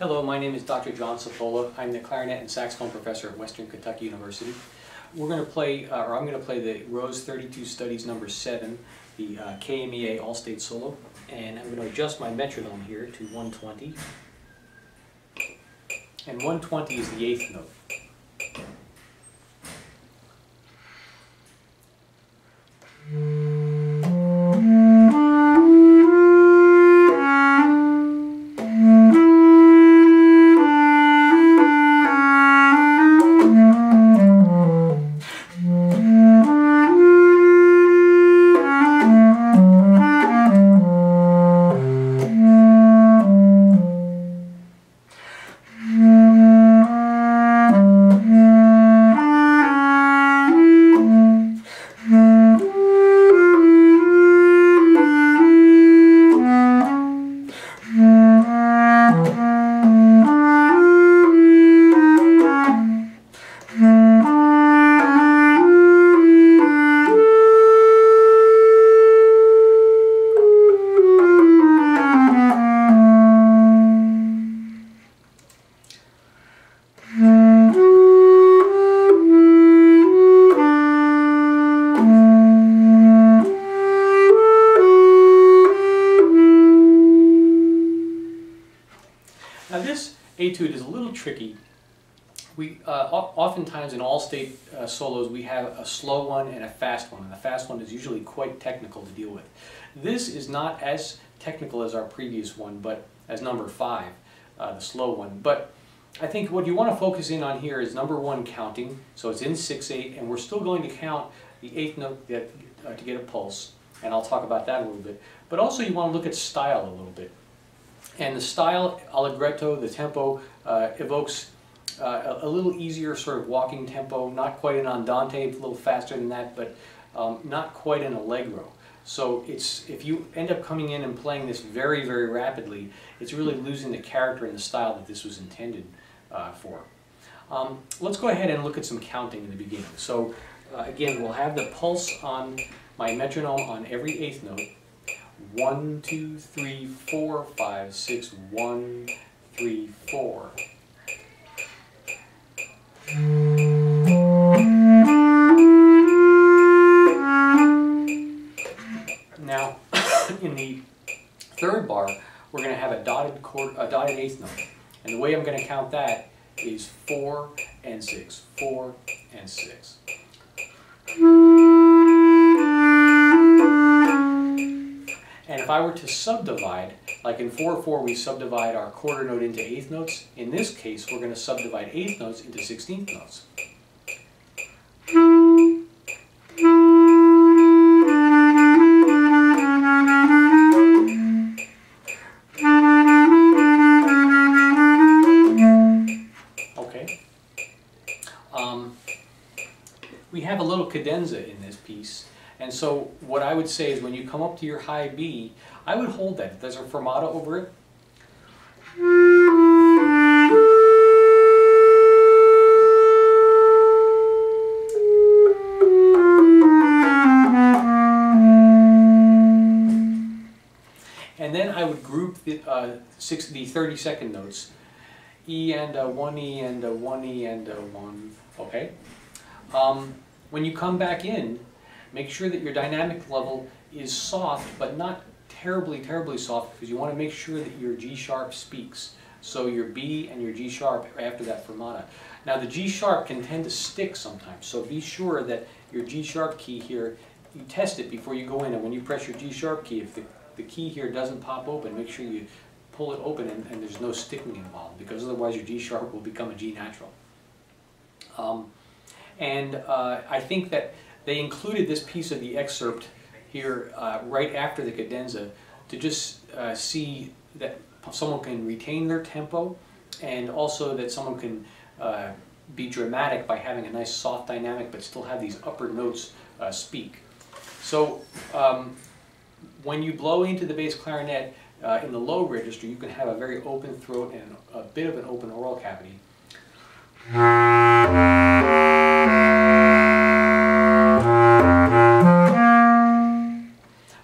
Hello, my name is Dr. John Cipolla. I'm the clarinet and saxophone professor at Western Kentucky University. We're going to play, I'm going to play the Rose 32 Studies number 7, the KMEA All-State Solo, and I'm going to adjust my metronome here to 120. And 120 is the 8th note. Now this etude is a little tricky. We oftentimes in all-state solos we have a slow one and a fast one, and the fast one is usually quite technical to deal with. This is not as technical as our previous one, but as number 5, the slow one. But I think what you want to focus in on here is number 1, counting. So it's in 6/8, and we're still going to count the 8th note to get a pulse, and I'll talk about that a little bit. But also you want to look at style a little bit. And the style, allegretto, the tempo, evokes a little easier sort of walking tempo, not quite an andante, it's a little faster than that, but not quite an allegro. So if you end up coming in and playing this very, very rapidly, it's really losing the character and the style that this was intended for. Let's go ahead and look at some counting in the beginning. So again, we'll have the pulse on my metronome on every 8th note. 1, 2, 3, 4, 5, 6, 1, 3, 4. Now, in the 3rd bar, we're going to have a dotted 8th note. And the way I'm going to count that is 4 and 6, 4 and 6. And if I were to subdivide, like in 4/4 we subdivide our quarter note into 8th notes, in this case we're going to subdivide 8th notes into 16th notes. Okay. We have a little cadenza in this piece. And so what I would say is when you come up to your high B, I would hold that. There's a fermata over it. And then I would group the 32nd notes. E and a 1 E and a 1 E and a 1. Okay? When you come back in, make sure that your dynamic level is soft, but not terribly, terribly soft, because you want to make sure that your G sharp speaks. So your B and your G sharp are after that fermata. Now the G sharp can tend to stick sometimes, so be sure that your G sharp key here, you test it before you go in, and when you press your G sharp key, if the key here doesn't pop open, make sure you pull it open and there's no sticking involved, because otherwise your G sharp will become a G natural. I think that they included this piece of the excerpt here right after the cadenza to just see that someone can retain their tempo, and also that someone can be dramatic by having a nice soft dynamic but still have these upper notes speak. So when you blow into the bass clarinet in the low register, you can have a very open throat and a bit of an open oral cavity.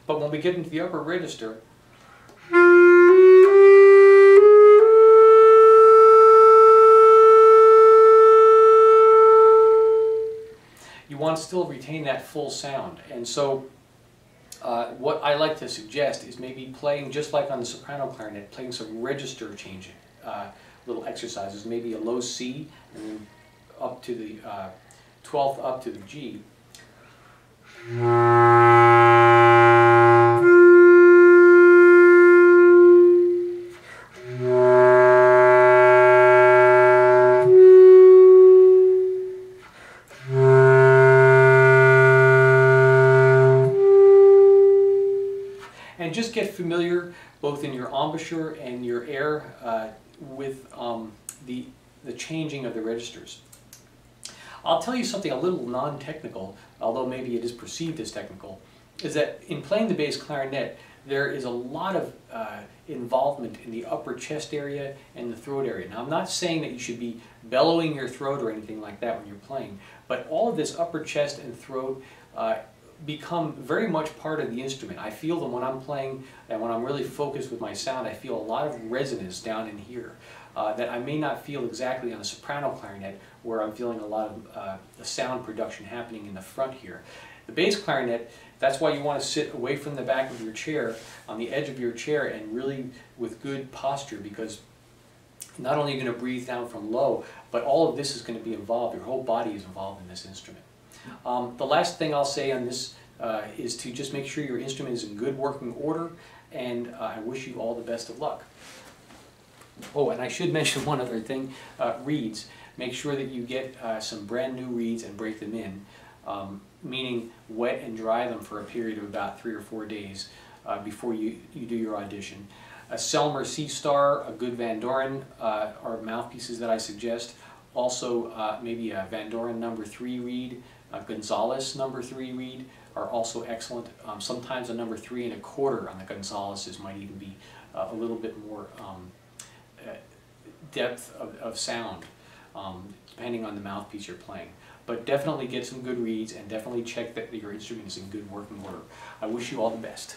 But when we get into the upper register, to still retain that full sound. And so what I like to suggest is maybe playing, just like on the soprano clarinet, playing some register changing little exercises, maybe a low C and then up to the 12th up to the G. And just get familiar, both in your embouchure and your air, with the changing of the registers. I'll tell you something a little non-technical, although maybe it is perceived as technical, is that in playing the bass clarinet, there is a lot of involvement in the upper chest area and the throat area. Now, I'm not saying that you should be bellowing your throat or anything like that when you're playing, but all of this upper chest and throat become very much part of the instrument. I feel them when I'm playing, and when I'm really focused with my sound, I feel a lot of resonance down in here that I may not feel exactly on a soprano clarinet, where I'm feeling a lot of the sound production happening in the front here. The bass clarinet, that's why you want to sit away from the back of your chair, on the edge of your chair, and really with good posture, because not only are you going to breathe down from low, but all of this is going to be involved. Your whole body is involved in this instrument. The last thing I'll say on this is to just make sure your instrument is in good working order, and I wish you all the best of luck. Oh, and I should mention one other thing, reeds. Make sure that you get some brand new reeds and break them in, meaning wet and dry them for a period of about 3 or 4 days before you do your audition. A Selmer C-Star, a good Van Doren are mouthpieces that I suggest. Also maybe a Van Doren No. 3 reed, a Gonzalez No. 3 reed are also excellent. Sometimes a No. 3 1/4 on the Gonzalez's might even be a little bit more depth of sound, depending on the mouthpiece you're playing. But definitely get some good reeds, and definitely check that your instrument is in good working order. I wish you all the best.